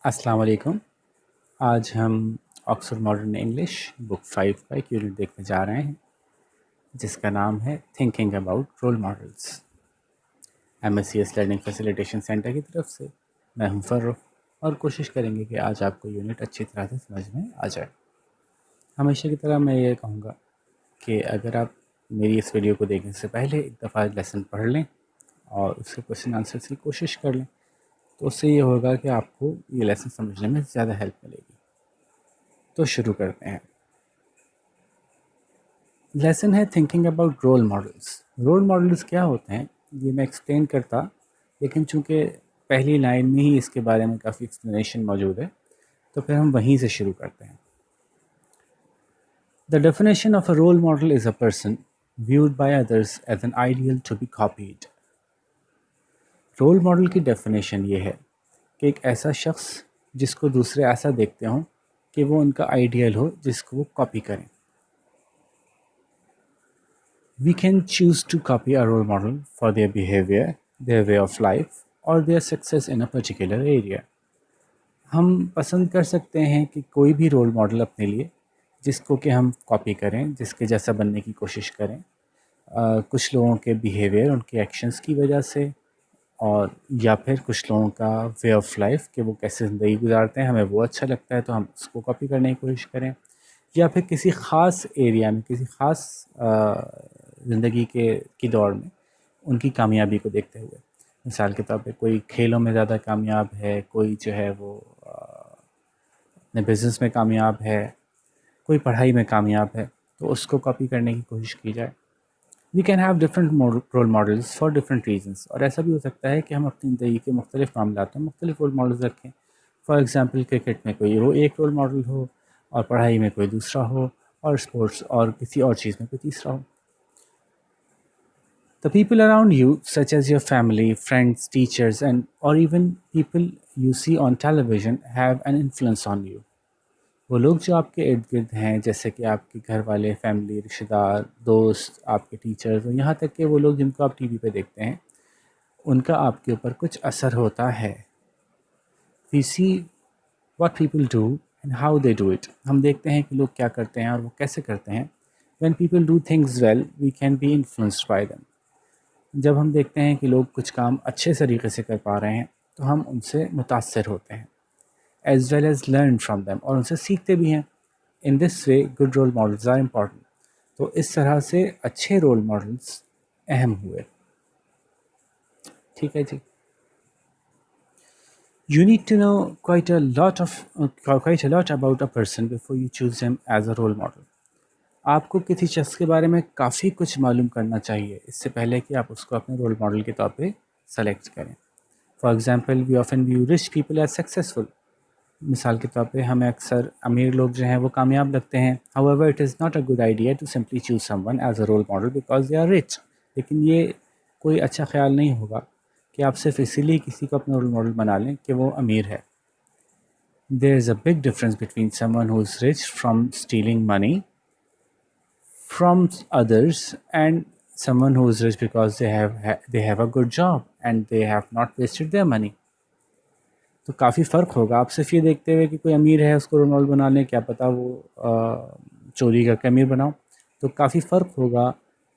السلام علیکم۔ آج ہم آکسفورڈ ماڈرن انگلش بک 5 کا ایک یونٹ دیکھنے جا رہے ہیں جس کا نام ہے thinking about role models. MSCS learning facilitation centre کی طرف سے میں ہوں فرخ، اور کوشش کریں گے کہ آج آپ کو یونٹ اچھی طرح سے سمجھ میں آ جائے۔ ہمیشہ کی طرح میں یہ کہوں گا کہ اگر آپ میری اس ویڈیو کو دیکھنے سے پہلے ایک دفعہ لیسن پڑھ لیں اور اس کے کوشچن آنسرس کی کوشش کر لیں تو اس سے یہ ہوگا کہ آپ کو یہ لیسن سمجھنے میں زیادہ ہیلپ ملے گی۔ تو شروع کرتے ہیں۔ لیسن ہے thinking about role models. Role models کیا ہوتے ہیں یہ میں ایکسپلین کرتا، لیکن چونکہ پہلی لائن میں ہی اس کے بارے میں کافی ایکسپلینیشن موجود ہے تو پھر ہم وہیں سے شروع کرتے ہیں۔ The definition of a role model is a person viewed by others as an ideal to be copied۔ Role model کی ڈیفینیشن یہ ہے کہ ایک ایسا شخص جس کو دوسرے ایسا دیکھتے ہوں کہ وہ ان کا آئیڈیل ہو جس کو وہ کاپی کریں۔ We can choose to copy a role model for their behavior, their way of life, or their success in a particular area۔ ہم پسند کر سکتے ہیں کہ کوئی بھی رول ماڈل اپنے لیے جس کو کہ ہم کاپی کریں، جس کے جیسا بننے کی کوشش کریں، کچھ لوگوں کے بیہیویئر، ان کے ایکشنز کی وجہ سے، اور یا پھر کچھ لوگوں کا وے آف لائف کہ وہ کیسے زندگی گزارتے ہیں، ہمیں وہ اچھا لگتا ہے تو ہم اس کو کاپی کرنے کی کوشش کریں، یا پھر کسی خاص ایریا میں، کسی خاص زندگی کی دوڑ میں ان کی کامیابی کو دیکھتے ہوئے۔ مثال کے طور پہ کوئی کھیلوں میں زیادہ کامیاب ہے، کوئی جو ہے وہ اپنے بزنس میں کامیاب ہے، کوئی پڑھائی میں کامیاب ہے، تو اس کو کاپی کرنے کی کوشش کی جائے۔ We can have different role models for different reasons, اور ایسا بھی ہو سکتا ہے کہ ہم اپنی زندگی کے مختلف معاملات میں مختلف رول ماڈلز رکھیں۔ فار ایگزامپل کرکٹ میں کوئی ایک رول ماڈل ہو، اور پڑھائی میں کوئی دوسرا ہو، اور اسپورٹس اور کسی اور چیز میں کوئی تیسرا ہو۔ The people around you, such as your family, friends, teachers, and or even people you see on television, have an influence on you۔ وہ لوگ جو آپ کے ارد گرد ہیں، جیسے کہ آپ کے گھر والے، فیملی، رشتہ دار، دوست، آپ کے ٹیچرز، اور یہاں تک کہ وہ لوگ جن کو آپ ٹی وی پہ دیکھتے ہیں، ان کا آپ کے اوپر کچھ اثر ہوتا ہے۔ We see what people do and how they do it۔ ہم دیکھتے ہیں کہ لوگ کیا کرتے ہیں اور وہ کیسے کرتے ہیں۔ When people do things well, we can be influenced by them۔ جب ہم دیکھتے ہیں کہ لوگ کچھ کام اچھے طریقے سے کر پا رہے ہیں تو ہم ان سے متاثر ہوتے ہیں۔ as well as learn from them، اور ان سے سیکھتے بھی ہیں۔ in this way good role models are important۔ تو اس طرح سے اچھے رول ماڈلس اہم ہوئے۔ ٹھیک ہے جی۔ You need to know quite a lot about a person before you choose him as a role model۔ آپ کو کسی شخص کے بارے میں کافی کچھ معلوم کرنا چاہیے اس سے پہلے کہ آپ اس کو اپنے رول ماڈل کے طور پہ سلیکٹ کریں۔ For example we often view rich people as successful. مثال کے طور پہ ہمیں اکثر امیر لوگ جو ہیں وہ کامیاب لگتے ہیں۔ however it is not a good idea to simply choose someone as a role model because they are rich۔ لیکن یہ کوئی اچھا خیال نہیں ہوگا کہ آپ صرف اسی لیے کسی کو اپنا رول ماڈل بنا لیں کہ وہ امیر ہے۔ there is a big difference between someone who is rich from stealing money from others and someone who is rich because they have a good job and they have not wasted their money۔ تو کافی فرق ہوگا۔ آپ صرف یہ دیکھتے ہوئے کہ کوئی امیر ہے اس کو رول ماڈل بنا لیں، کیا پتہ وہ چوری کر کے امیر بناؤ، تو کافی فرق ہوگا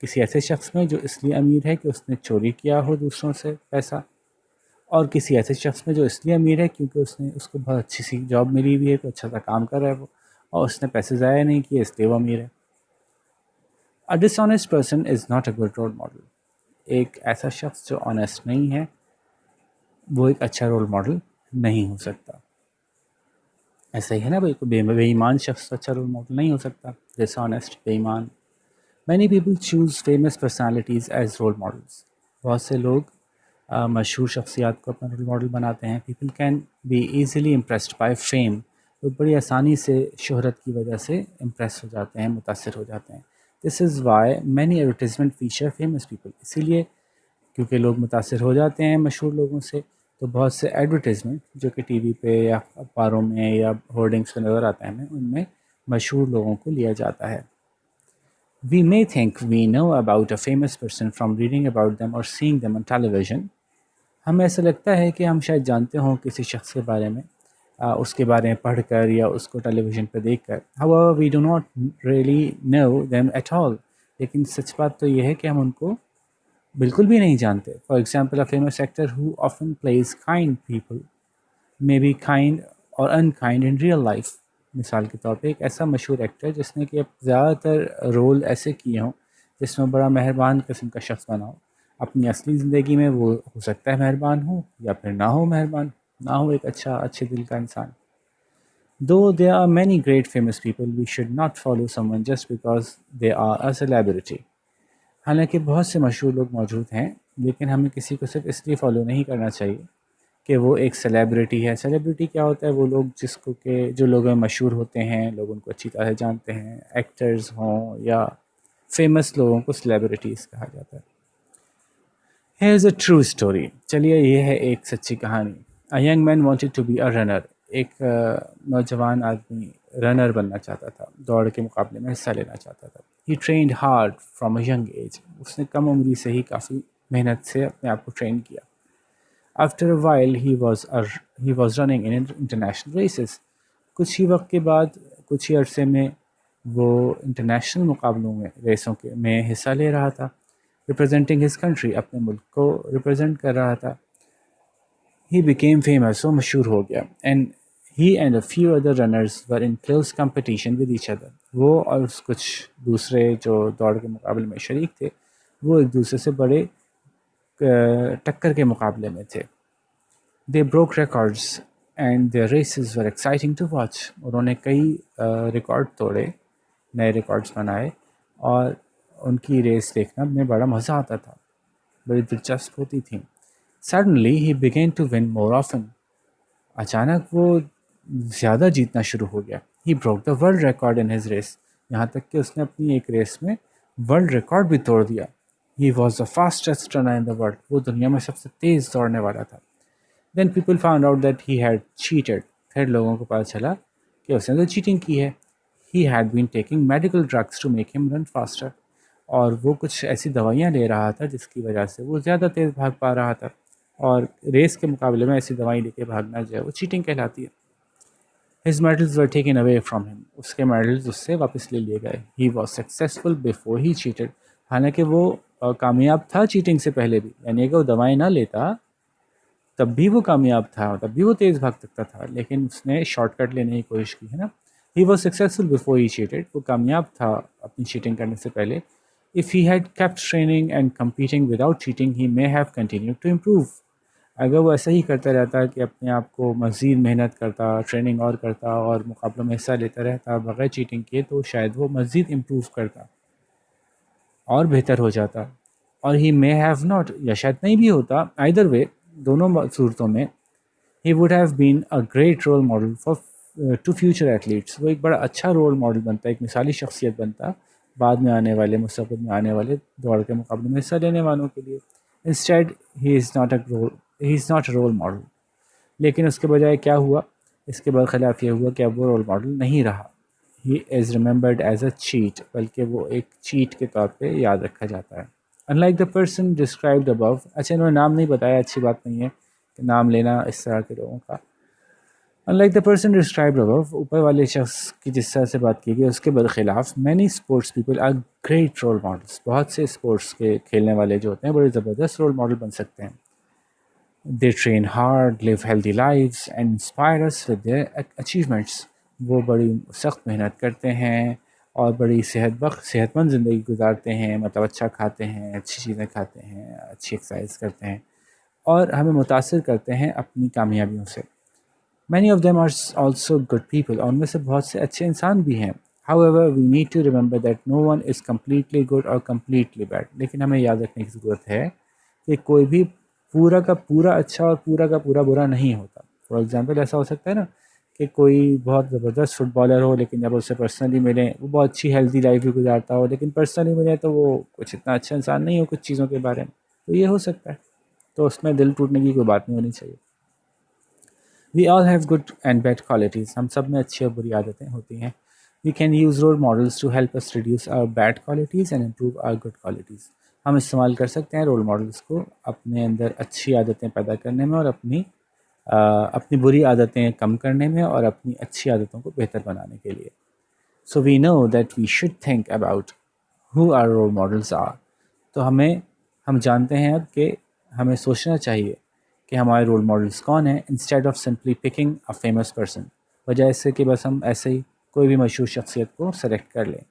کسی ایسے شخص میں جو اس لیے امیر ہے کہ اس نے چوری کیا ہو دوسروں سے پیسہ، اور کسی ایسے شخص میں جو اس لیے امیر ہے کیونکہ اس کو بہت اچھی سی جاب ملی ہوئی ہے، تو اچھا سا کام کر رہا ہے وہ، اور اس نے پیسے ضائع نہیں کیے اس لیے وہ امیر ہے۔ A dishonest person is not a good role model۔ ایک ایسا شخص جو آنیسٹ نہیں ہے وہ ایک اچھا رول ماڈل نہیں ہو سکتا۔ ایسا ہی ہے نا بھائی، کوئی بے ایمان شخص اچھا رول ماڈل نہیں ہو سکتا، ڈس آنیسٹ، بے ایمان۔ Many people choose famous personalities as role models. بہت سے لوگ مشہور شخصیات کو اپنا رول ماڈل بناتے ہیں۔ People can be easily impressed by fame. لوگ بڑی آسانی سے شہرت کی وجہ سے امپریس ہو جاتے ہیں، متاثر ہو جاتے ہیں۔ This is why many advertisement feature famous people. اسی لیے کیونکہ لوگ متاثر ہو جاتے ہیں مشہور لوگوں سے، تو بہت سے ایڈورٹیزمنٹ جو کہ ٹی وی پہ یا اخباروں میں یا ہورڈنگس پہ نظر آتے ہیں ان میں مشہور لوگوں کو لیا جاتا ہے۔ We may think we know about a famous person from reading about them or seeing them on television۔ ہمیں ایسا لگتا ہے کہ ہم شاید جانتے ہوں کسی شخص کے بارے میں اس کے بارے میں پڑھ کر یا اس کو ٹیلی ویژن پہ دیکھ کر. however we do not really know them at all. لیکن سچ بات تو یہ ہے کہ ہم ان کو بالکل بھی نہیں جانتے. For example a famous actor who often plays kind people may be kind or unkind in real life. مثال کے طور پہ ایک ایسا مشہور ایکٹر جس نے کہ زیادہ تر رول ایسے کیے ہوں جس میں بڑا مہربان قسم کا شخص بنا ہو، اپنی اصلی زندگی میں وہ ہو سکتا ہے مہربان ہو یا پھر نہ ہو مہربان، نہ ہو ایک اچھے دل کا انسان. Though there are many great famous people, we should not follow someone just because they are a celebrity. حالانکہ بہت سے مشہور لوگ موجود ہیں، لیکن ہمیں کسی کو صرف اس لیے فالو نہیں کرنا چاہیے کہ وہ ایک سیلیبریٹی ہے. سیلیبریٹی کیا ہوتا ہے؟ وہ لوگ جس کو کہ جو لوگ مشہور ہوتے ہیں، لوگ ان کو اچھی طرح جانتے ہیں، ایکٹرز ہوں یا فیمس لوگوں کو سیلیبریٹیز کہا جاتا ہے. Here's a true story. چلیے یہ ہے ایک سچی کہانی. A young man wanted to be a runner. ایک نوجوان آدمی رنر بننا چاہتا تھا، دوڑ کے مقابلے میں حصہ لینا چاہتا تھا. He trained hard from a young age. اس نے کم عمری سے ہی کافی محنت سے اپنے آپ کو ٹرین کیا. After a while he was running in international races. کچھ ہی وقت کے بعد، کچھ ہی عرصے میں وہ انٹرنیشنل مقابلوں میں ریسوں میں حصہ لے رہا تھا. ریپرزینٹنگ ہز کنٹری، اپنے ملک کو ریپرزینٹ کر رہا تھا. ہی بیکیم فیمس، وہ مشہور ہو گیا. And he and a few other runners were in close competition with each other. وہ اور کچھ دوسرے جو دوڑ کے مقابلے میں شریک تھے وہ ایک دوسرے سے بڑے ٹکر کے مقابلے میں تھے. They broke records and their races were exciting to watch. انہوں نے کئی ریکارڈ توڑے، نئے ریکارڈز بنائے، اور ان کی ریس دیکھنا میں بڑا مزہ آتا تھا، بڑی دلچسپ ہوتی تھیں. Suddenly he began to win more often. اچانک وہ زیادہ جیتنا شروع ہو گیا. He broke the world record in his race. یہاں تک کہ اس نے اپنی ایک ریس میں ورلڈ ریکارڈ بھی توڑ دیا. He was the fastest runner in the world. وہ دنیا میں سب سے تیز دوڑنے والا تھا. Then people found out that he had cheated. پھر لوگوں کو پتہ چلا کہ اس نے تو چیٹنگ کی ہے. He had been taking medical drugs to make him run faster. اور وہ کچھ ایسی دوائیاں لے رہا تھا جس کی وجہ سے وہ زیادہ تیز بھاگ پا رہا تھا. اور ریس کے مقابلے میں ایسی دوائی لے کے بھاگنا جو ہے وہ چیٹنگ کہلاتی ہے. His medals were taken away from ہم. اس کے میڈلز اس سے واپس لے لیے گئے. He was successful before he cheated. حالانکہ وہ کامیاب تھا چیٹنگ سے پہلے بھی، یعنی کہ وہ دوائی نہ لیتا تب بھی وہ کامیاب تھا، تب بھی وہ تیز بھاگ سکتا تھا، لیکن اس نے شارٹ کٹ لینے کی کوشش کی ہے نا. He was successful before he cheated. وہ کامیاب تھا اپنی چیٹنگ کرنے سے پہلے. If he had kept training and competing without cheating, he may have continued to improve. اگر وہ ایسا ہی کرتا رہتا کہ اپنے آپ کو مزید محنت کرتا، ٹریننگ اور کرتا اور مقابلوں میں حصہ لیتا رہتا بغیر چیٹنگ کیے، تو شاید وہ مزید امپروو کرتا اور بہتر ہو جاتا. اور he may have not، یا شاید نہیں بھی ہوتا. either way، دونوں صورتوں میں he would have been a great role model for to future athletes. وہ ایک بڑا اچھا رول ماڈل بنتا، ایک مثالی شخصیت بنتا بعد میں آنے والے، مستقبل میں آنے والے دوڑ کے مقابلے میں حصہ لینے والوں کے لیے. Instead he is not a role model. لیکن اس کے بجائے کیا ہوا؟ اس کے برخلاف یہ ہوا کہ اب وہ رول ماڈل نہیں رہا. ہی از ریممبرڈ ایز اے چیٹ. بلکہ وہ ایک چیٹ کے طور پہ یاد رکھا جاتا ہے. unlike the person described above. اچھا انہوں نے نام نہیں بتایا، اچھی بات نہیں ہے کہ نام لینا اس طرح کے لوگوں کا. unlike the person described above، اوپر والے شخص کی جس طرح سے بات کی گئی اس کے برخلاف many sports people are great role models. بہت سے اسپورٹس کے کھیلنے والے جو ہوتے ہیں بڑے زبردست رول ماڈل بن سکتے ہیں. they train hard, live healthy lives and inspire us with their achievements. وہ بڑی سخت محنت کرتے ہیں اور بڑی صحت مند زندگی گزارتے ہیں، مطلب اچھا کھاتے ہیں، اچھی چیزیں کھاتے ہیں، اچھی ایکسرسائز کرتے ہیں اور ہمیں متاثر کرتے ہیں اپنی کامیابیوں سے. many of them are also good people. اور ان میں سے بہت سے اچھے انسان بھی ہیں. however we need to remember that no one is completely good or completely bad. لیکن ہمیں یاد رکھنے کی ضرورت ہے کہ کوئی بھی پورا کا پورا اچھا اور پورا کا پورا برا نہیں ہوتا. فار ایگزامپل ایسا ہو سکتا ہے نا کہ کوئی بہت زبردست فٹ بالر ہو، لیکن جب اسے پرسنلی ملیں وہ بہت اچھی ہیلدی لائف بھی گزارتا ہو، لیکن پرسنلی ملے تو وہ کچھ اتنا اچھا انسان نہیں ہو کچھ چیزوں کے بارے میں. تو یہ ہو سکتا ہے، تو اس میں دل ٹوٹنے کی کوئی بات نہیں ہونی چاہیے. We all have good and bad qualities. ہم سب میں اچھی اور بری عادتیں ہوتی ہیں. We can use role models to help us reduce our bad qualities and improve our good qualities. ہم استعمال کر سکتے ہیں رول ماڈلس کو اپنے اندر اچھی عادتیں پیدا کرنے میں اور اپنی اپنی بری عادتیں کم کرنے میں اور اپنی اچھی عادتوں کو بہتر بنانے کے لیے. So we know that we should think about who our role models are. تو ہم جانتے ہیں اب کہ ہمیں سوچنا چاہیے کہ ہمارے رول ماڈلس کون ہیں instead of simply picking a famous person, وجہ اس سے کہ بس ہم ایسے ہی کوئی بھی مشہور شخصیت کو سلیکٹ کر لیں.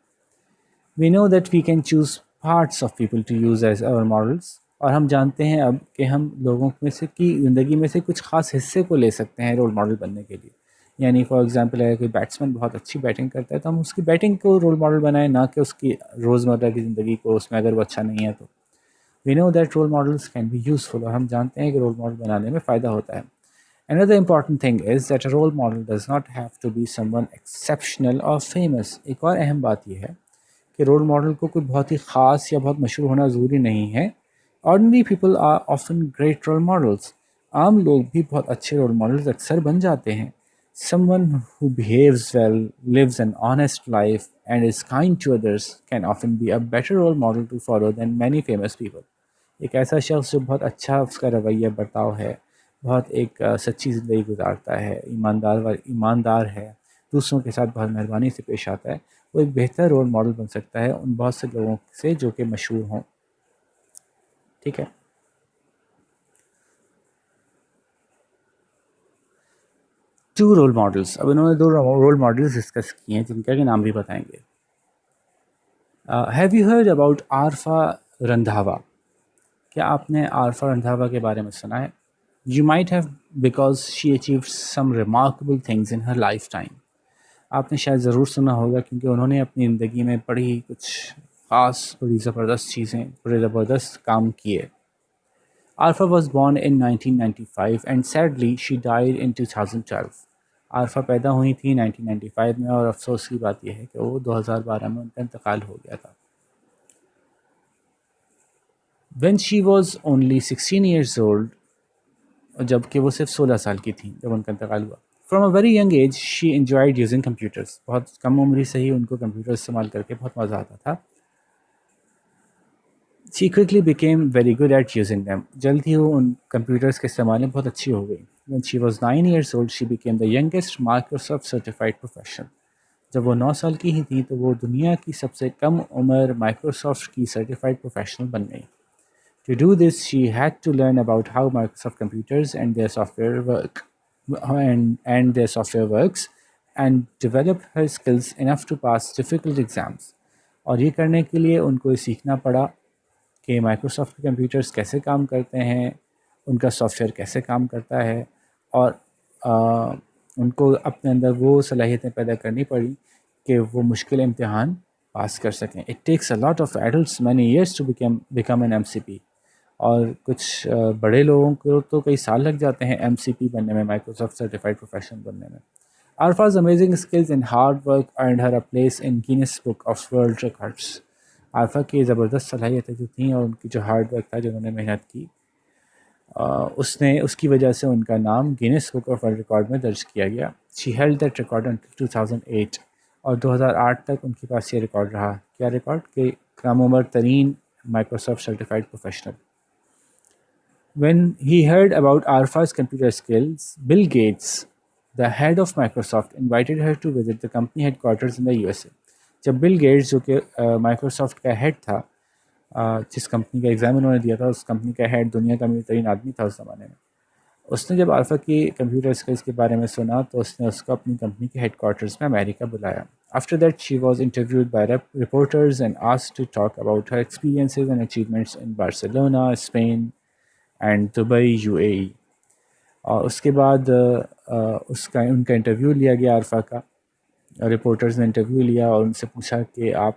We know that we can choose parts of people to use as our models. اور ہم جانتے ہیں اب کہ ہم لوگوں میں سے کی زندگی میں سے کچھ خاص حصے کو لے سکتے ہیں رول ماڈل بننے کے لیے. یعنی فار ایگزامپل اگر کوئی بیٹسمین بہت اچھی بیٹنگ کرتا ہے تو ہم اس کی بیٹنگ کو رول ماڈل بنائیں، نہ کہ اس کی روزمرہ کی زندگی کو، اس میں اگر وہ اچھا نہیں ہے تو. We know that role models can be useful, اور ہم جانتے ہیں کہ رول ماڈل بنانے میں فائدہ ہوتا ہے. Another important thing is that a role model does not have to be someone exceptional or famous. ایک اور اہم بات یہ ہے کہ رول ماڈل کو کوئی بہت ہی خاص یا بہت مشہور ہونا ضروری نہیں ہے. Ordinary people are often great role models. عام لوگ بھی بہت اچھے رول ماڈلز اکثر بن جاتے ہیں. Someone who behaves well, lives an honest life, and is kind to others can often be a better role model to follow than many famous people. ایک ایسا شخص جو بہت اچھا اس کا رویہ برتاؤ ہے، بہت ایک سچی زندگی گزارتا ہے، ایماندار ہے، دوسروں کے ساتھ بہت مہربانی سے پیش آتا ہے، وہ ایک بہتر رول ماڈل بن سکتا ہے ان بہت سے لوگوں سے جو کہ مشہور ہوں. ٹھیک ہے. ٹو رول ماڈلس، اب انہوں نے دو رول ماڈلس ڈسکس کیے ہیں جن کا کہ نام بھی بتائیں گے. Have you heard about Arifa Randhawa? کیا آپ نے عارفہ رندھاوا کے بارے میں سنا ہے؟ You might have because she achieve some remarkable things in her life time. آپ نے شاید ضرور سنا ہوگا کیونکہ انہوں نے اپنی زندگی میں بڑی کچھ خاص، بڑی زبردست چیزیں، بڑے زبردست کام کیے. Arifa was born in 1995 and sadly she died ان 2012. عارفہ پیدا ہوئی تھی 1995 میں، اور افسوس کی بات یہ ہے کہ وہ 2012 میں ان کا انتقال ہو گیا تھا. when she was only 16 years old، جب کہ وہ صرف 16 سال کی تھیں جب ان کا انتقال ہوا. From a very young age she enjoyed using computers. بہت کم عمری سے ہی ان کو کمپیوٹر استعمال کر کے بہت مزہ آتا تھا. She quickly became very good at using them. جلد ہی وہ ان کمپیوٹرس کے استعمال میں بہت اچھی ہو گئی. when she was 9 years old she became the youngest Microsoft certified professional. جب وہ 9 سال کی ہی تھیں تو وہ دنیا کی سب سے کم عمر مائکروسافٹ کی سرٹیفائڈ پروفیشنل بن گئی. To do this, she had to learn about how Microsoft computers and their software work, and their software works, and develop her skills enough to pass difficult exams. اور یہ کرنے کے لیے ان کو یہ سیکھنا پڑا کہ مائکروسافٹ کے کمپیوٹرز کیسے کام کرتے ہیں، ان کا سافٹ ویئر کیسے کام کرتا ہے، اور ان کو اپنے اندر وہ صلاحیتیں پیدا کرنی پڑی کہ وہ مشکل امتحان پاس کر سکیں. It takes a lot of adults many years to become an MCP. اور کچھ بڑے لوگوں کو تو کئی سال لگ جاتے ہیں ایم سی پی بننے میں، مائکروسافٹ سرٹیفائڈ پروفیشنل بننے میں. Arfa's amazing skills and hard work earned her a place in Guinness book of world records. Arfa کی زبردست صلاحیتیں جو تھیں اور ان کی جو ہارڈ ورک تھا، جنہوں نے محنت کی، اس کی وجہ سے ان کا نام grains book of world record میں درج کیا گیا. شی ہیلڈ دیٹ ریکارڈ انٹل 2008، اور 2008 تک ان کے پاس یہ ریکارڈ رہا. کیا ریکارڈ؟ کہ کم عمر ترین Microsoft certified professional. When he heard about Arfa's computer skills, Bill Gates, the head of Microsoft, invited her to visit the company headquarters in the USA. جب بل گیٹس جو کہ مائکروسافٹ کا ہیڈ تھا، جس کمپنی کا exam انہوں نے دیا تھا، اس کمپنی کا ہیڈ دنیا کا امیر ترین آدمی تھا اس زمانے میں، اس نے جب عارفہ کی کمپیوٹر اسکلس کے بارے میں سنا تو اس نے اس کو اپنی کمپنی کے ہیڈ کوارٹرز میں امریکہ بلایا. After that she was interviewed by reporters and asked to talk about her experiences and achievements in Barcelona, Spain and Dubai, U A E. اور اس کے بعد ان کا انٹرویو لیا گیا عارفہ کا. رپورٹرز نے انٹرویو لیا اور ان سے پوچھا کہ آپ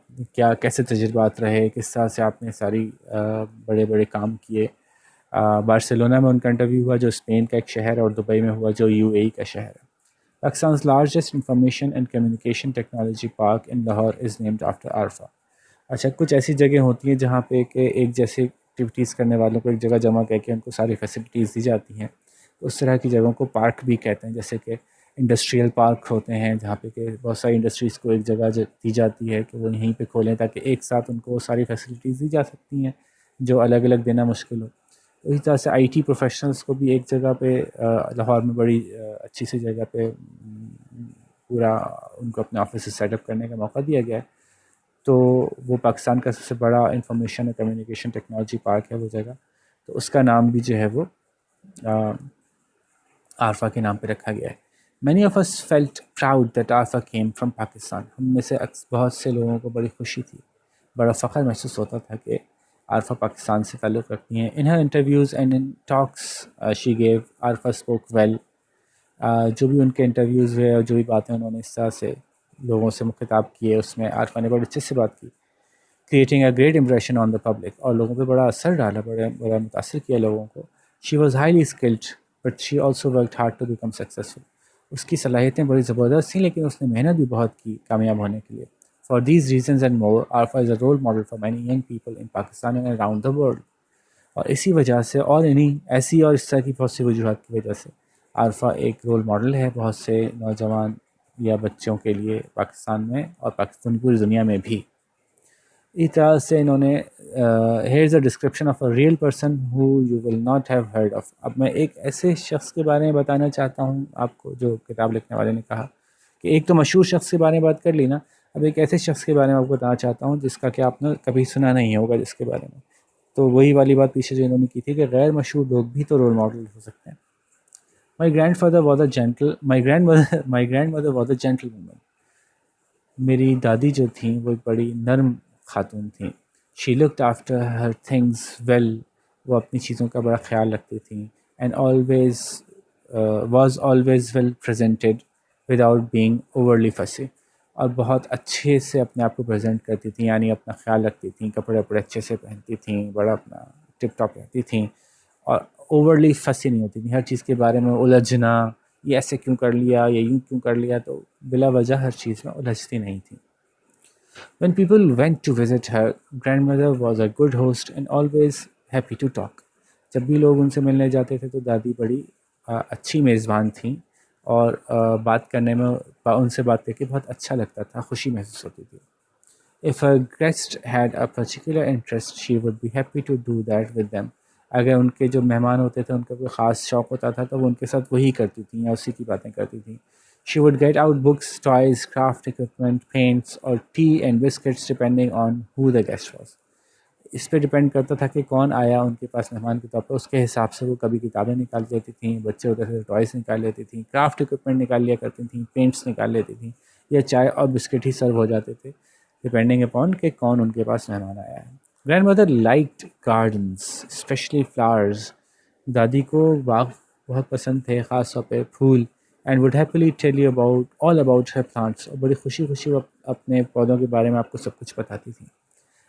کیسے تجربات رہے، کس طرح سے آپ نے ساری بڑے بڑے کام کیے. بارسلونا میں ان کا انٹرویو ہوا جو اسپین کا ایک شہر ہے، اور دبئی میں ہوا جو یو اے ای کا شہر ہے. پاکستان's largest information and communication technology park in Lahore is named after Arifa. اچھا، کچھ ایسی جگہ ہوتی ہیں جہاں پہ کہ ایک جیسے ایکٹیویٹیز کرنے والوں کو ایک جگہ جمع کر کے ان کو ساری فیسلٹیز دی جاتی ہیں. اس طرح کی جگہوں کو پارک بھی کہتے ہیں، جیسے کہ انڈسٹریل پارک ہوتے ہیں جہاں پہ کہ بہت ساری انڈسٹریز کو ایک جگہ دی جاتی ہے کہ وہ یہیں پہ کھولیں تاکہ ایک ساتھ ان کو ساری فیسلٹیز دی جا سکتی ہیں جو الگ الگ دینا مشکل ہو. اسی طرح سے آئی ٹی پروفیشنلس کو بھی ایک جگہ پہ لاہور میں بڑی اچھی سی جگہ پہ پورا ان کو اپنے آفس سیٹ اپ کرنے کا موقع دیا گیا ہے. تو وہ پاکستان کا سب سے بڑا انفارمیشن اور کمیونیکیشن ٹیکنالوجی پارک ہے وہ جگہ. تو اس کا نام بھی جو ہے وہ عارفہ کے نام پہ رکھا گیا ہے. Many of us felt proud that Arfa came from Pakistan. ہم میں سے بہت سے لوگوں کو بڑی خوشی تھی, بڑا فخر محسوس ہوتا تھا کہ عارفہ پاکستان سے تعلق رکھتی ہیں. In her interviews and in talks she gave, Arfa spoke well. جو بھی ان کے انٹرویوز ہوئے اور جو بھی باتیں انہوں نے اس طرح سے لوگوں سے خطاب کیے, اس میں عارفہ نے بڑے اچھے سے بات کی, creating a great impression on the public, اور لوگوں پہ بڑا اثر ڈالا, بڑا متاثر کیا لوگوں کو. She was highly skilled but she also worked hard to become successful. اس کی صلاحیتیں بڑی زبردست تھیں لیکن اس نے محنت بھی بہت کی کامیاب ہونے کے لیے. For these reasons and more, Arfa is a role model for many young people in Pakistan and around the world. اور اسی وجہ سے اور ایسی اور اس طرح کی بہت سی وجوہات کی وجہ سے عارفہ ایک رول ماڈل ہے بہت سے نوجوان یا بچوں کے لیے پاکستان میں اور پاکستان پوری دنیا میں بھی. اس طرح سے انہوں نے here is a description of a real person who you will not have heard of. اب میں ایک ایسے شخص کے بارے میں بتانا چاہتا ہوں آپ کو, جو کتاب لکھنے والے نے کہا کہ ایک تو مشہور شخص کے بارے میں بات کر لی نا, اب ایک ایسے شخص کے بارے میں آپ کو بتانا چاہتا ہوں جس کا کہ آپ نے کبھی سنا نہیں ہوگا جس کے بارے میں. تو وہی والی بات پیچھے جو انہوں نے کی تھی کہ غیر مشہور لوگ بھی تو رول ماڈل ہو سکتے ہیں. My grandfather was a gentle my grandmother was a gentlewoman. میری دادی جو تھیں وہ ایک بڑی نرم خاتون تھیں. She looked after her things well. وہ اپنی چیزوں کا بڑا خیال رکھتی تھیں. And always was always well presented without being overly fussy. اور بہت اچھے سے اپنے آپ کو پریزنٹ کرتی تھیں, یعنی اپنا خیال رکھتی تھیں, کپڑے وپڑے اچھے سے پہنتی تھیں, بڑا اپنا ٹپ ٹاپ رہتی تھیں, اور اوورلی فسی نہیں ہوتی تھیں. ہر چیز کے بارے میں الجھنا, یہ ایسے کیوں کر لیا, یہ یوں کیوں کر لیا, تو بلا وجہ ہر چیز میں الجھتی نہیں تھیں. When people went to visit her, grandmother was a good host and always happy to talk. جب بھی لوگ ان سے ملنے جاتے تھے تو دادی بڑی اچھی میزبان تھیں, اور بات کرنے میں ان سے بات کر کے بہت اچھا لگتا تھا, خوشی محسوس ہوتی تھی. If a guest had a particular interest, she would be happy to do that with them. اگر ان کے جو مہمان ہوتے تھے ان کا کوئی خاص شوق ہوتا تھا تو وہ ان کے ساتھ وہی کرتی تھیں یا اسی کی باتیں کرتی تھیں. She would get out books, toys, craft equipment, paints اور tea and biscuits depending on who the guest was. اس پہ ڈپینڈ کرتا تھا کہ کون آیا ان کے پاس مہمان کے طور پر, اس کے حساب سے وہ کبھی کتابیں نکال لیتی تھیں, بچے ہوتے تھے ٹوائز نکال لیتی تھیں, کرافٹ اکوپمنٹ نکال لیا کرتی تھیں, پینٹس نکال لیتی تھیں, یا چائے اور بسکٹ ہی سرو ہو جاتے تھے ڈپینڈنگ اپون کہ کون ان کے پاس مہمان آیا ہے. Grandmother liked gardens especially flowers. دادی کو باغ بہت پسند تھے, خاص طور پہ پھول. And would happily tell you all about her plants. اور بڑی خوشی وہ اپنے پودوں کے بارے میں آپ کو سب کچھ بتاتی تھیں.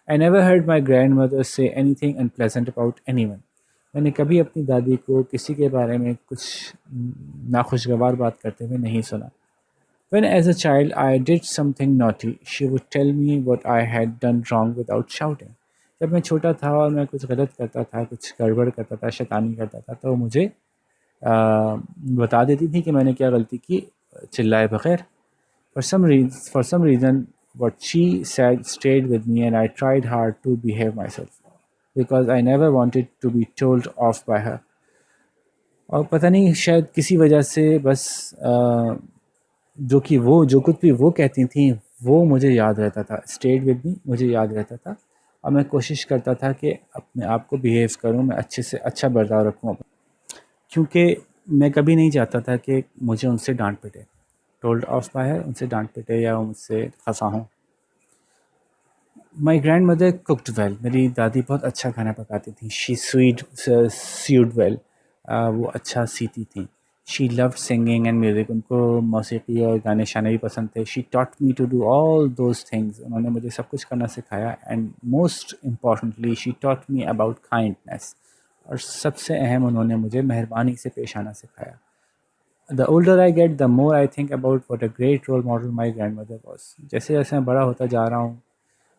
I never heard my grandmother say anything unpleasant about anyone. میں نے کبھی اپنی دادی کو کسی کے بارے میں کچھ ناخوشگوار بات کرتے ہوئے نہیں سنا. When as a child I did something naughty, she would tell me what I had done wrong without shouting. جب میں چھوٹا تھا اور میں کچھ غلط کرتا تھا, کچھ گڑبڑ کرتا تھا, شیطانی کرتا تھا, تو مجھے بتا دیتی تھی کہ میں نے کیا غلطی کی چلائے بغیر. For some reason what she said stayed with me and I tried hard to behave myself because I never wanted to be told off by her. اور پتہ نہیں شاید کسی وجہ سے بس جو کچھ بھی وہ کہتی تھیں وہ مجھے یاد رہتا تھا. stayed with me مجھے یاد رہتا تھا, اور میں کوشش کرتا تھا کہ اپنے آپ کو بیہیو کروں, میں اچھے سے اچھا برتاؤ رکھوں, کیونکہ میں کبھی نہیں چاہتا تھا کہ مجھے ان سے ڈانٹ پٹے, ٹولڈ آف بائی ہر, ان سے ڈانٹ پٹے یا مجھ سے خفا ہوں. My grandmother cooked well. میری دادی بہت اچھا کھانا پکاتی تھیں. She sewed well. وہ اچھا سیتی تھیں. She loved singing and music. ان کو موسیقی اور گانے شانے بھی پسند تھے. She taught me to do all those things. انہوں نے مجھے سب کچھ کرنا سکھایا. And most importantly she taught me about kindness. اور سب سے اہم انہوں نے مجھے مہربانی سے پیش آنا سکھایا. The older I get, the more I think about what a great role model my grandmother was. جیسے جیسے میں بڑا ہوتا جا رہا ہوں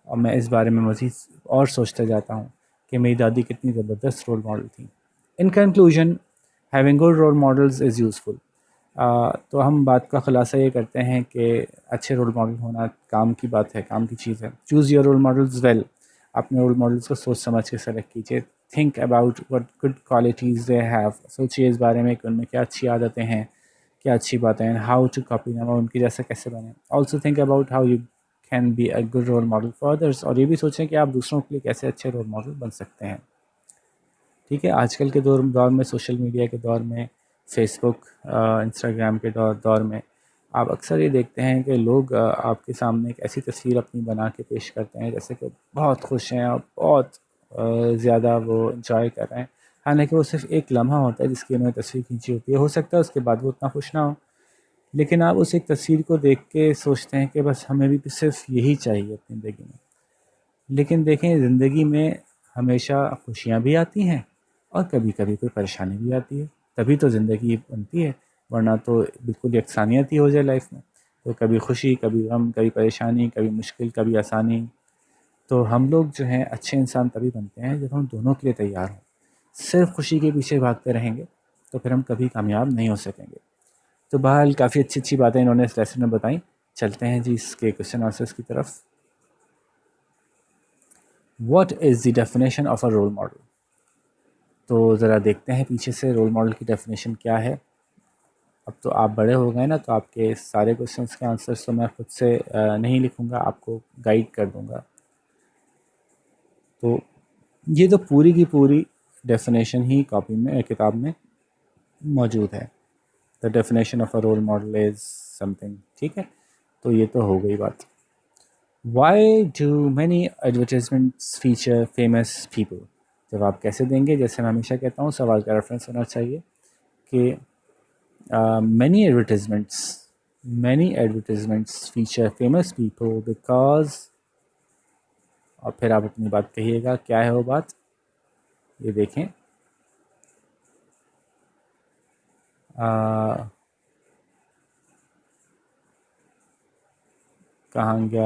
اور میں اس بارے میں مزید اور سوچتا جاتا ہوں کہ میری دادی کتنی زبردست رول ماڈل تھیں. In conclusion, having good role models is useful. تو ہم بات کا خلاصہ یہ کرتے ہیں کہ اچھے رول ماڈل ہونا کام کی بات ہے, کام کی چیز ہے. Choose your role models well. اپنے رول ماڈلس کو سوچ سمجھ کے سلیکٹ کیجیے. Think about what good qualities they have. سوچیے اس بارے میں کہ ان میں کیا اچھی عادتیں ہیں, کیا اچھی باتیں ہیں. ہاؤ ٹو کاپی دیم, اور ان کی جیسا کیسے بنیں. Also think about how you can be a good role model for others, اور یہ بھی سوچیں کہ آپ دوسروں کے لیے کیسے اچھے رول ماڈل بن سکتے ہیں. ٹھیک ہے, آج کل کے دور میں, سوشل میڈیا کے دور میں, فیس بک انسٹاگرام کے دور میں آپ اکثر یہ دیکھتے ہیں کہ لوگ آپ کے سامنے ایک ایسی تصویر اپنی بنا کے پیش کرتے ہیں جیسے کہ بہت خوش ہیں اور بہت زیادہ وہ انجوائے کر رہے ہیں. حالانکہ وہ صرف ایک لمحہ ہوتا ہے جس کی انہوں نے تصویر کھینچی ہوتی ہے. ہو سکتا ہے اس کے بعد وہ اتنا خوش نہ ہو, لیکن آپ اس ایک تصویر کو دیکھ کے سوچتے ہیں کہ بس ہمیں بھی صرف یہی چاہیے اپنی زندگی میں. لیکن دیکھیں, زندگی میں ہمیشہ خوشیاں بھی آتی ہیں اور کبھی کبھی کوئی پریشانی بھی آتی ہے. تبھی تو زندگی بنتی ہے, ورنہ تو بالکل یکسانیت ہی ہو جائے لائف میں. تو کبھی خوشی, کبھی غم, کبھی پریشانی, کبھی مشکل, کبھی آسانی. تو ہم لوگ جو ہیں اچھے انسان تبھی بنتے ہیں جب ہم دونوں کے لیے تیار ہوں. صرف خوشی کے پیچھے بھاگتے رہیں گے تو پھر ہم کبھی کامیاب نہیں ہو سکیں گے. تو بہرحال کافی اچھی اچھی باتیں انہوں نے اس لیسن میں بتائیں. چلتے ہیں جی اس کے کوشچن آنسرس کی طرف. What is the definition of a role model? تو ذرا دیکھتے ہیں پیچھے سے رول ماڈل کی ڈیفینیشن کیا ہے. اب تو آپ بڑے ہو گئے نا, تو آپ کے سارے کوشچنس کے آنسرس تو میں خود سے نہیں لکھوں گا, آپ کو گائیڈ کر دوں گا. تو یہ تو پوری کی پوری ڈیفینیشن ہی کاپی میں, کتاب میں موجود ہے. The definition of a role model is something. ٹھیک ہے, تو یہ تو ہو گئی بات. Why do many advertisements feature famous people? جواب کیسے دیں گے؟ جیسے میں ہمیشہ کہتا ہوں, سوال کا ریفرنس ہونا چاہیے کہ many advertisements feature famous people because, اور پھر آپ اپنی بات کہیے گا کیا ہے وہ بات. یہ دیکھیں, کہاں گیا,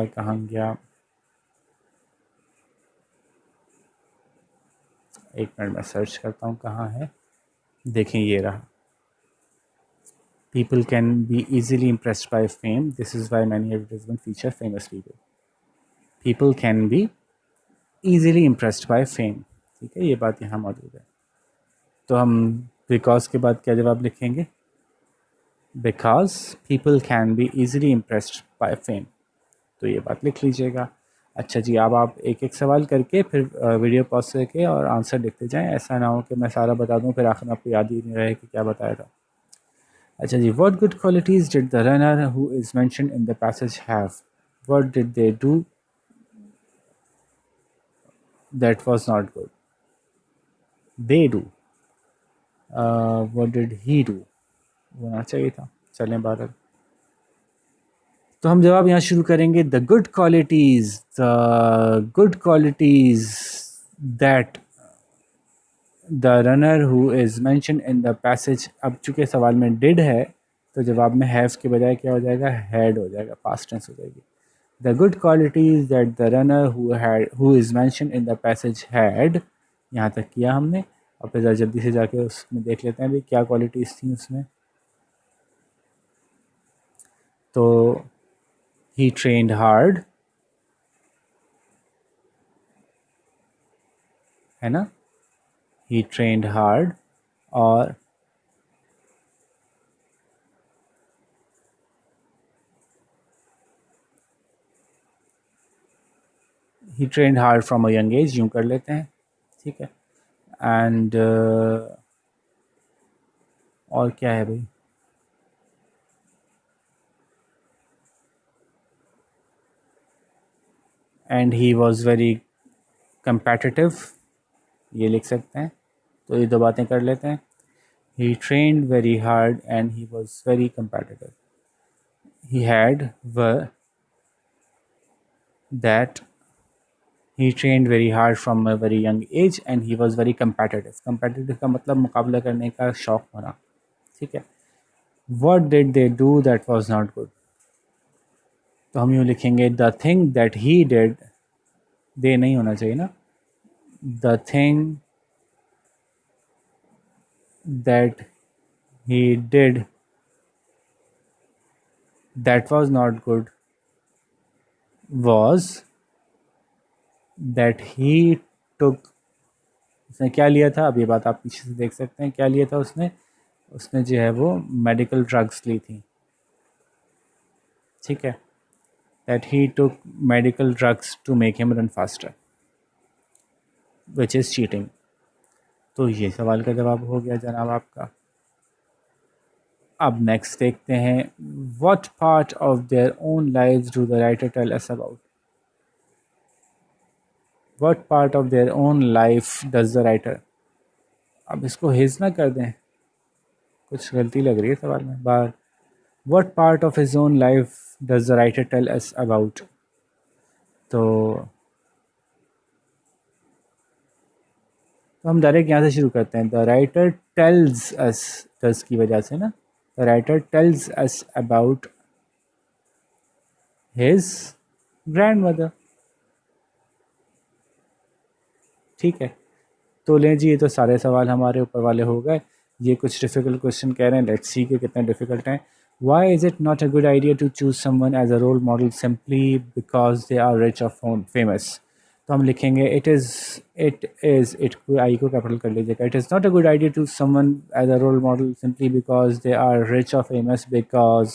ایک منٹ میں سرچ کرتا ہوں کہاں ہے. دیکھیں یہ رہا. People can be easily impressed by fame. This is why many advertisements feature famous people. People can be easily impressed by fame. ٹھیک ہے, یہ بات یہاں موجود ہے. تو ہم بیکاز کے بعد کیا جواب لکھیں گے؟ Because people can be easily impressed by fame. تو یہ بات لکھ لیجیے گا. اچھا جی, اب آپ ایک ایک سوال کر کے پھر ویڈیو پاز کر کے اور آنسر لکھتے جائیں. ایسا نہ ہو کہ میں سارا بتا دوں پھر آخر میں آپ کو یاد ہی نہیں رہے کہ کیا بتایا تھا. اچھا جی, what good qualities did the runner who is mentioned in the passage have? What did they do that was not good? They do. What did he do ہونا چاہیے تھا. چلیں بہرحال, تو ہم جواب یہاں شروع کریں گے. دا good qualities that the runner who is mention in the passage. اب چونکہ سوال میں ڈڈ ہے تو جواب میں ہیو کے بجائے کیا ہو جائے گا؟ ہیڈ ہو جائے گا, پاسٹ ٹینس ہو جائے گی. The good qualities that the runner who is mention in the passage had. یہاں تک کیا ہم نے, اور پھر ذرا جلدی سے جا کے اس میں دیکھ لیتے ہیں بھی کیا کوالٹیز تھیں اس میں. تو ہی ٹرینڈ ہارڈ, ہے نا, ہی ٹرینڈ ہارڈ, اور he trained hard from a young age, یوں کر لیتے ہیں. ٹھیک ہے, اینڈ اور کیا ہے بھائی؟ And he was very competitive, یہ لکھ سکتے ہیں. تو یہ دو باتیں کر لیتے ہیں. He trained very hard and he was very competitive. He had that he trained very hard from a very young age and he was very competitive. Competitive کا مطلب مقابلہ کرنے کا شوق ہونا. ٹھیک ہے. What did they do that was not good? تو ہم یوں لکھیں گے, the thing that he did, دے نہیں ہونا چاہیے نا, the thing that he did that was not good was that he took, اس نے کیا لیا تھا، اب یہ بات آپ پیچھے سے دیکھ سکتے ہیں کیا لیا تھا اس نے جو ہے وہ میڈیکل ڈرگس لی تھی. ٹھیک ہے، that he took medical drugs to make him run faster which is cheating. تو یہ سوال کا جواب ہو گیا جناب آپ کا. اب نیکسٹ دیکھتے ہیں، what part of their own life do the writer tell us about. What part of their own life does the writer. اب اس کو ہز نہ کر دیں، کچھ غلطی لگ رہی ہے سوال میں بار. What part of his own life does the writer tell us about. تو ہم ڈائریکٹ یہاں سے شروع کرتے ہیں. The writer tells us, does کی وجہ سے نا، the writer tells us about his grandmother. ٹھیک ہے، تو لیں جی، یہ تو سارے سوال ہمارے اوپر والے ہو گئے. یہ کچھ ڈیفیکلٹ کوشچن کہہ رہے ہیں، لیٹس سی کہ کتنے ڈیفیکلٹ ہیں. Why is it not a good idea to choose someone as a role model simply because they are rich of famous. تو ہم لکھیں گے اٹ آئی کو کیپٹل کر لیجیے گا. It is not a good idea to someone as a role model simply because they are rich of famous because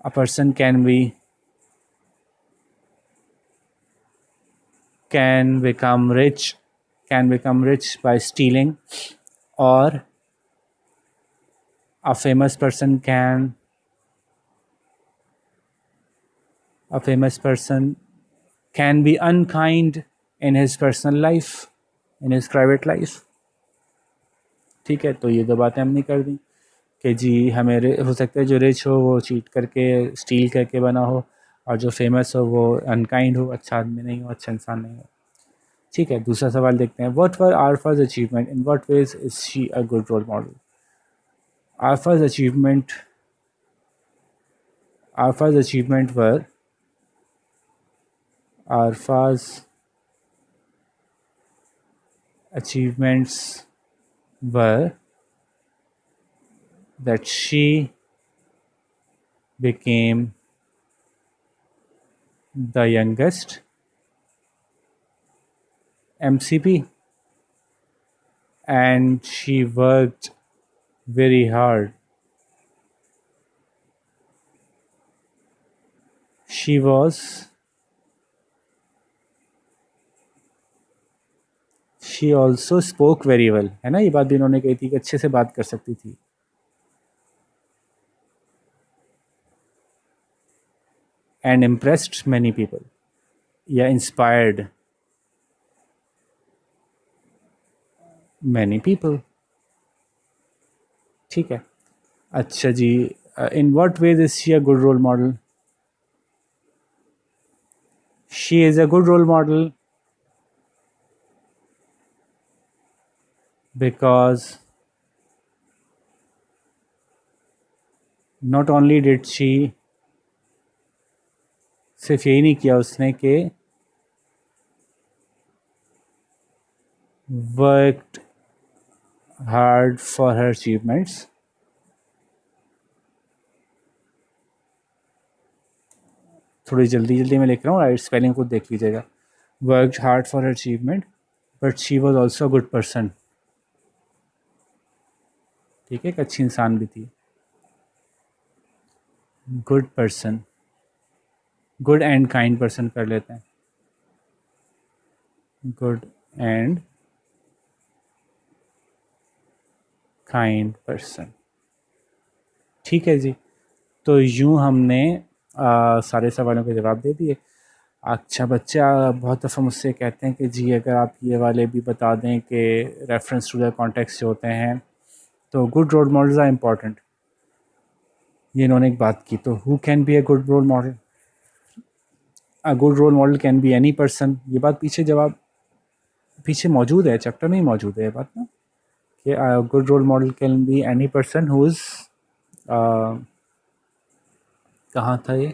a person can become rich by stealing, or a famous person can be unkind in his personal life, in his private life. ٹھیک ہے، تو یہ دو باتیں ہم نے کر دیں کہ جی ہمیں ہو سکتا ہے جو رچ ہو وہ چیٹ کر کے اسٹیل کر کے بنا ہو، اور جو فیمس ہو وہ انکائنڈ ہو، اچھا آدمی نہیں ہو، اچھا انسان نہیں ہو. ٹھیک ہے، دوسرا سوال دیکھتے ہیں. What were Arfa's achievement, in what ways is she a good role model. Arfa's achievement were that she became the youngest MCP and she worked very hard. She also spoke very well. ہے نا، یہ بات بھی انہوں نے کہی تھی کہ اچھے سے بات کر سکتی تھی. And impressed many people. یا inspired many people. ٹھیک ہے، اچھا جی. in what ways is she a good role model. She is a good role model because not only did she صرف یہی نہیں کیا اس نے کہ worked hard for her achievements. تھوڑی جلدی میں لکھ رہا ہوں، رائٹ اسپیلنگ کو دیکھ لیجیے گا. worked hard for her achievement but she was also a good person. ٹھیک ہے، ایک اچھی انسان بھی تھی. Good person, good and kind person کر لیتے ہیں. Good and kind person. ٹھیک ہے جی، تو یوں ہم نے سارے سوالوں کے جواب دے دیے. اچھا بچہ بہت دفعہ مجھ سے کہتے ہیں کہ جی اگر آپ یہ والے بھی بتا دیں کہ ریفرنس ٹو دا کانٹیکسٹ جو ہوتے ہیں تو good role models are important. یہ انہوں نے ایک بات کی، تو who can be a good role model. A good role model can be any person. یہ بات پیچھے موجود ہے، چیپٹر میں ہی موجود ہے یہ بات نا، کہ good role model can be any person who is, کہاں تھا یہ،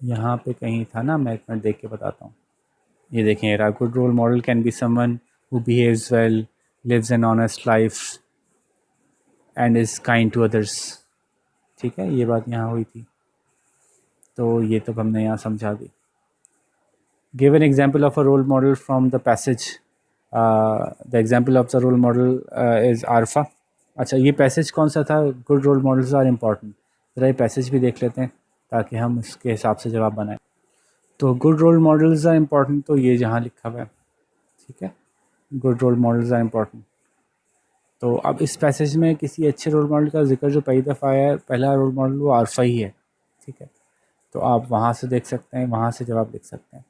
یہاں پہ کہیں تھا نا، میں ایک منٹ دیکھ کے بتاتا ہوں. یہ دیکھیں، good role model can be someone who behaves well, lives an honest life and is kind to others. ٹھیک ہے، یہ بات یہاں ہوئی تھی، تو یہ تو ہم نے یہاں سمجھا دی. Give an example of a role model from the passage. The example of the role model is Arfa. اچھا یہ پیسج کون سا تھا؟ Good role models are important. ذرا یہ پیسج بھی دیکھ لیتے ہیں تاکہ ہم اس کے حساب سے جواب بنائیں. تو good role models are important, تو یہ جہاں لکھا ہوا ہے، ٹھیک ہے، good role models are important. تو اب اس پیسج میں کسی اچھے رول ماڈل کا ذکر جو پہلی دفعہ آیا ہے، پہلا رول ماڈل وہ عارفہ ہی ہے، ٹھیک ہے. تو آپ وہاں سے دیکھ سکتے ہیں، وہاں سے جواب لکھ سکتے ہیں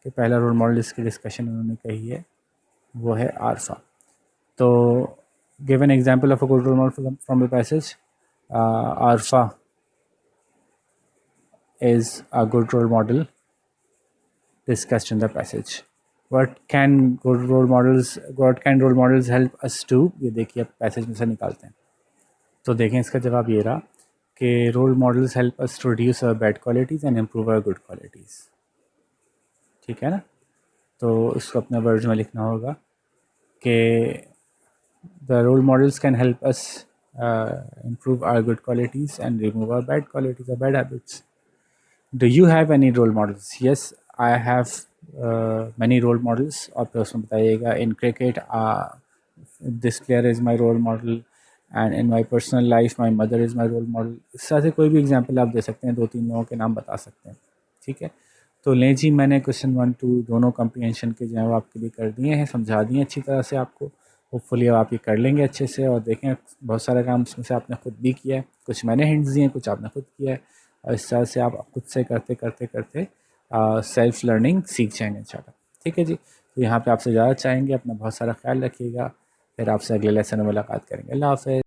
کہ پہلا رول ماڈل جس کی ڈسکشن انہوں نے کہی ہے وہ ہے عارفہ. تو give an example of a good role model from the passage. Arfa is a good role model discussed in the passage. What can role models help us do؟ یہ دیکھیے اب پیسج میں سے نکالتے ہیں. تو دیکھیں اس کا جواب یہ رہا کہ role models help us to reduce our bad qualities and improve our good qualities. ٹھیک ہے نا. تو اس کو اپنے ورڈز میں لکھنا ہوگا کہ the role models can help us improve our good qualities and remove our bad qualities or bad habits. Do you have any role models? Yes, I have many role models. اور پھر اس میں بتائیے گا in cricket this player is my role model and in my personal life my mother is my role model. اس طرح سے کوئی بھی example آپ دے سکتے ہیں، 2-3 لوگوں کے نام بتا سکتے ہیں. ٹھیک ہے. تو لیں جی، میں نے کویشچن 1-2 دونوں کمپریہنشن کے جو ہیں وہ آپ کے لیے کر دیے ہیں، سمجھا دیے اچھی طرح سے آپ کو. ہوپ فلی اب آپ یہ کر لیں گے اچھے سے. اور دیکھیں بہت سارا کام اس میں سے آپ نے خود بھی کیا ہے، کچھ میں نے ہنٹس دیے ہیں، کچھ آپ نے خود کیا ہے. اور اس طرح سے آپ خود سے کرتے کرتے کرتے سیلف لرننگ سیکھ جائیں گے انشاءاللہ. ٹھیک ہے جی. تو یہاں پہ آپ سے زیادہ چاہیں گے. اپنا بہت سارا خیال رکھیے گا. پھر آپ سے اگلے لیسن میں ملاقات کریں گے. اللہ حافظ.